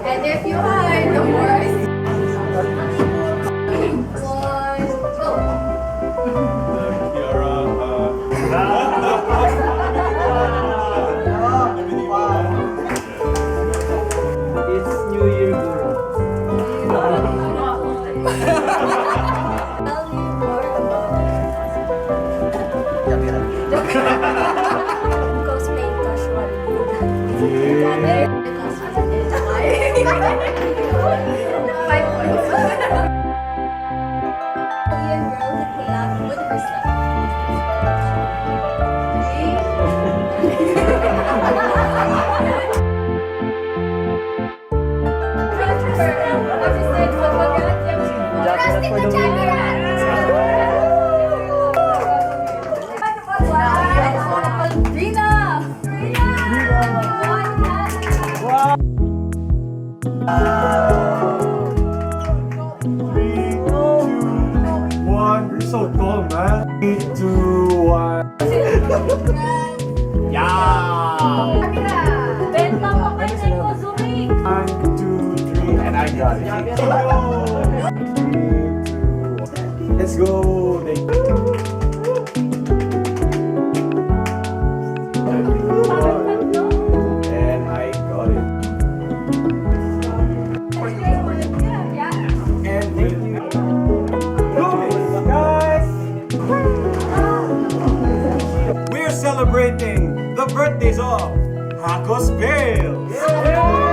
And if you are, the more It's New Year, Gura. cosplay casual. So tall, man. 3, 2, 1. Yeah! 1, 2, 3, and I got it. Let's go! And I got it. And we're celebrating the birthdays of Hakos Bales.